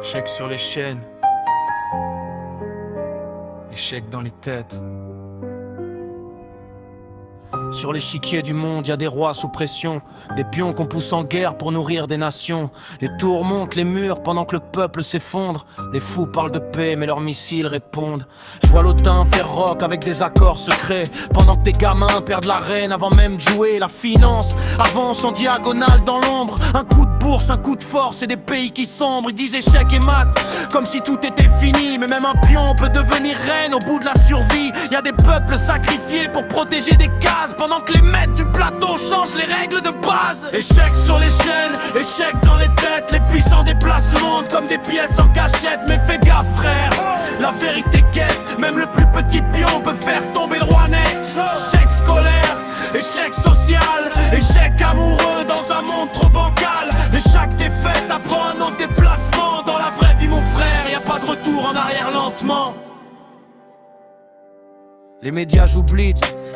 Échec sur les chaînes, échec dans les têtes. Sur l'échiquier du monde, y a des rois sous pression, des pions qu'on pousse en guerre pour nourrir des nations. Les tours montent les murs pendant que le peuple s'effondre. Les fous parlent de paix mais leurs missiles répondent. Je vois l'autain faire rock avec des accords secrets, pendant que des gamins perdent la reine avant même de jouer. La finance avance en diagonale dans l'ombre. Un coup de bourse, un coup de force et des pays qui sombrent. Ils disent échec et mat, comme si tout était fini. Mais même un pion peut devenir reine au bout de la survie. Y a des peuples sacrifiés pour protéger des cases, pendant que les maîtres du plateau changent les règles de base. Échec sur les chaînes, échec dans les têtes. Les puissants déplacent le monde comme des pièces en cachette. Mais fais gaffe frère, la vérité quête. Même le plus petit pion peut faire tomber le roi net. Échec scolaire, échec social, échec amoureux dans un monde trop bancal. Mais chaque défaite apprend un autre déplacement. Dans la vraie vie mon frère, y a pas de retour en arrière lentement. Les médias j'oublie,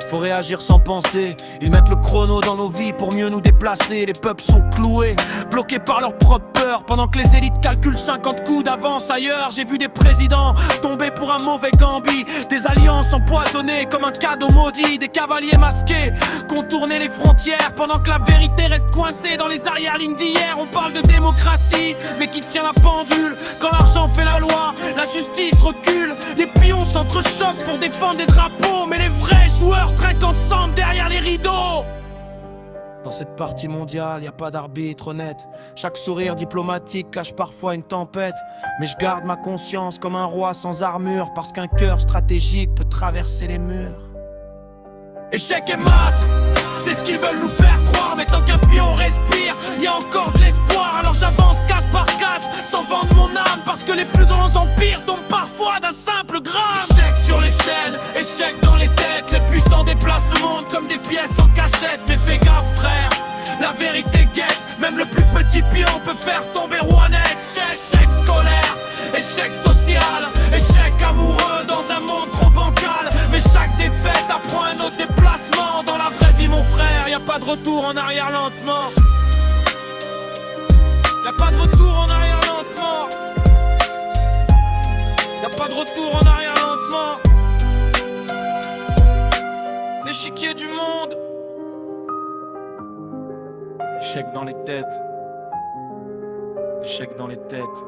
faut réagir sans penser. Ils mettent le chrono dans nos vies pour mieux nous déplacer. Les peuples sont cloués, bloqués par leur propre peur, pendant que les élites calculent 50 coups d'avance ailleurs. J'ai vu des présidents tomber pour un mauvais gambi, des alliances empoisonnées comme un cadeau maudit. Des cavaliers masqués contourner les frontières, pendant que la vérité reste coincée dans les arrière-lignes d'hier. On parle de démocratie, mais qui tient la pendule? Quand l'argent fait la loi, la justice recule. Les pions s'entrechoquent pour défendre des drapeaux, mais les vrais joueurs traquent ensemble derrière les rideaux. Dans cette partie mondiale, y a pas d'arbitre honnête. Chaque sourire diplomatique cache parfois une tempête. Mais je garde ma conscience comme un roi sans armure, parce qu'un cœur stratégique peut traverser les murs. Échec et mat, c'est ce qu'ils veulent nous faire croire. Mais tant qu'un pion respire, y a encore de l'espoir. Alors j'avance case par case, sans vendre mon âme, parce que les plus grands empires tombent parfois d'un simple gramme. Échec sur les chaînes, échec dans les têtes. Les puissants déplacent le monde comme des pièces en cachette. Mais fais gaffe frère, la vérité guette. Même le plus petit pion peut faire tomber le roi net. Échec scolaire, échec social, échec amoureux dans un monde trop bancal. Mais chaque défaite apprend un autre déplacement. Dans la vraie vie mon frère, y a pas de retour en arrière lentement. Y a pas de retour en arrière lentement. Y a pas de retour en arrière lentement. L'échiquier du monde. Échec dans les têtes. Échec dans les têtes.